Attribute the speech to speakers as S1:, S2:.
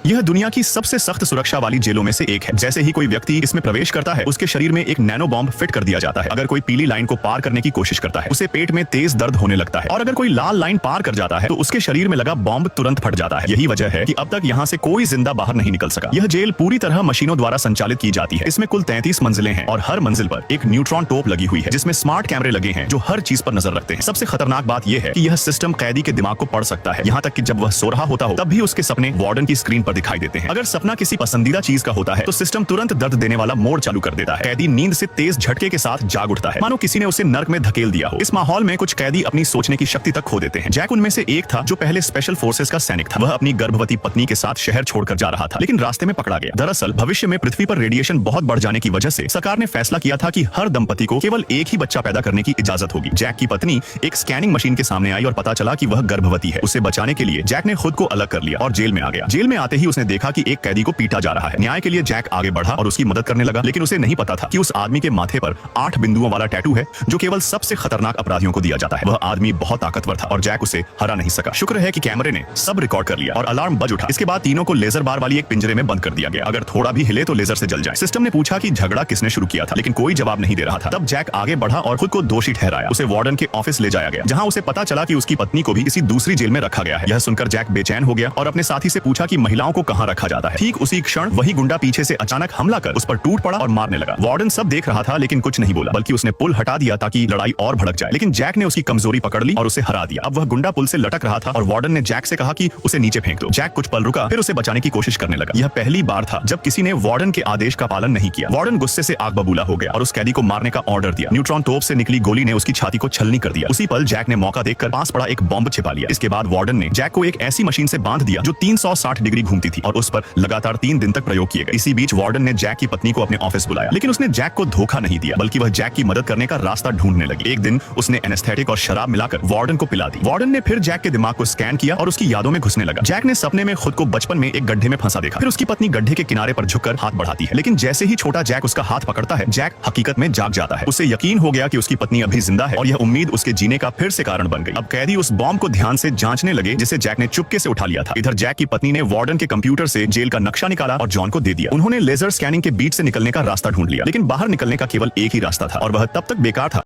S1: यह दुनिया की सबसे सख्त सुरक्षा वाली जेलों में से एक है। जैसे ही कोई व्यक्ति इसमें प्रवेश करता है, उसके शरीर में एक नैनो बॉम्ब फिट कर दिया जाता है। अगर कोई पीली लाइन को पार करने की कोशिश करता है, उसे पेट में तेज दर्द होने लगता है, और अगर कोई लाल लाइन पार कर जाता है तो उसके शरीर में लगा बॉम्ब तुरंत फट जाता है। यही वजह है कि अब तक यहाँ से कोई जिंदा बाहर नहीं निकल सका। यह जेल पूरी तरह मशीनों द्वारा संचालित की जाती है। इसमें कुल 33 मंजिलें हैं और हर मंजिल पर एक न्यूट्रॉन टोप लगी हुई है, जिसमें स्मार्ट कैमरे लगे हैं जो हर चीज पर नजर रखते हैं। सबसे खतरनाक बात यह है कि यह सिस्टम कैदी के दिमाग को पढ़ सकता है, यहाँ तक कि जब वह सो रहा होता हो तब भी उसके सपने वार्डन की स्क्रीन पर दिखाई देते हैं। अगर सपना किसी पसंदीदा चीज का होता है तो सिस्टम तुरंत दर्द देने वाला मोड चालू कर देता है। कैदी नींद से तेज झटके के साथ जाग उठता है, मानो किसी ने उसे नर्क में धकेल दिया हो। इस माहौल में कुछ कैदी अपनी सोचने की शक्ति तक खो देते हैं। जैक उनमें से एक था जो पहले स्पेशल फोर्सेस का सैनिक था। वह अपनी गर्भवती पत्नी के साथ शहर छोड़कर जा रहा था, लेकिन रास्ते में पकड़ा गया। दरअसल भविष्य में पृथ्वी पर रेडिएशन बहुत बढ़ जाने की वजह से सरकार ने फैसला किया था कि हर दंपति को केवल एक ही बच्चा पैदा करने की इजाजत होगी। जैक की पत्नी एक स्कैनिंग मशीन के सामने आई और पता चला कि वह गर्भवती है। उसे बचाने के लिए जैक ने खुद को अलग कर लिया और जेल में आ गया। जेल में आते ही उसने देखा कि एक कैदी को पीटा जा रहा है। न्याय के लिए जैक आगे बढ़ा और उसकी मदद करने लगा, लेकिन उसे नहीं पता था कि उस आदमी के माथे पर 8 बिंदुओं वाला टैटू है जो केवल सबसे खतरनाक अपराधियों को दिया जाता है। वह आदमी बहुत ताकतवर था और जैक उसे हरा नहीं सका। शुक्र है कि कैमरे ने सब रिकॉर्ड कर लिया और अलार्म बज उठा। इसके बाद तीनों को लेजर बार वाली एक पिंजरे में बंद कर दिया गया। अगर थोड़ा भी हिले तो लेजर से जल जाए। सिस्टम ने पूछा कि झगड़ा किसने शुरू किया था, लेकिन कोई जवाब नहीं दे रहा था। तब जैक आगे बढ़ा और खुद को दोषी ठहराया। उसे वार्डन के ऑफिस ले जाया गया, जहां उसे पता चला कि उसकी पत्नी को भी इसी दूसरी जेल में रखा गया है। यह सुनकर जैक बेचैन हो गया और अपने साथी से पूछा कि महिलाओं को कहां रखा जाता है। ठीक उसी क्षण वही गुंडा पीछे से अचानक हमला कर उस पर टूट पड़ा और मारने लगा। वार्डन सब देख रहा था लेकिन कुछ नहीं बोला, बल्कि उसने पुल हटा दिया ताकि लड़ाई और भड़क जाए। लेकिन जैक ने उसकी कमजोरी पकड़ ली और उसे हरा दिया। अब वह गुंडा पुल से लटक रहा था और वार्डन ने जैक से कहा कि उसे नीचे फेंक दो। जैक कुछ पल रुका, फिर उसे बचाने की कोशिश करने लगा। यह पहली बार था जब किसी ने वार्डन के आदेश का पालन नहीं किया। वार्डन गुस्से से आग बबूला हो गया और उस कैदी को मारने का ऑर्डर दिया। न्यूट्रॉन तोप से निकली गोली ने उसकी छाती को छलनी कर दिया। उसी पल जैक ने मौका देखकर पास पड़ा एक बॉम्ब छिपा लिया। इसके बाद वार्डन ने जैक को एक ऐसी मशीन से बांध दिया जो 360 डिग्री घूमती थी और उस पर लगातार 3 दिन तक प्रयोग किए गए। इसी बीच वार्डन ने जैक की पत्नी को अपने ऑफिस बुलाया, लेकिन उसने जैक को धोखा नहीं दिया, बल्कि वह जैक की मदद करने का रास्ता ढूंढने लगी। एक दिन उसने एनेस्थेटिक और शराब मिलाकर वार्डन को पिला दी। वार्डन ने फिर जैक के दिमाग को स्कैन किया और उसकी यादों में घुसने लगा। जैक ने सपने में खुद को बचपन में एक गड्ढे में फंसा देखा। फिर उसकी पत्नी गड्ढे के किनारे पर झुककर हाथ बढ़ाती है, लेकिन जैसे ही छोटा जैक उसका हाथ पकड़ता है, जैक हकीकत में जाग जाता है। उसे यकीन हो गया कि उसकी पत्नी अभी जिंदा है और यह उम्मीद उसके जीने का फिर से कारण बन गई। अब कैदी उस बॉम्ब को ध्यान से जांचने लगे जिसे जैक ने चुपके से उठा लिया था। इधर जैक की पत्नी ने वार्डन के कंप्यूटर से जेल का नक्शा निकाला और जॉन को दे दिया। उन्होंने लेजर स्कैनिंग के बीच से निकलने का रास्ता ढूंढ लिया, लेकिन बाहर निकलने का केवल एक ही रास्ता था और वह तब तक बेकार था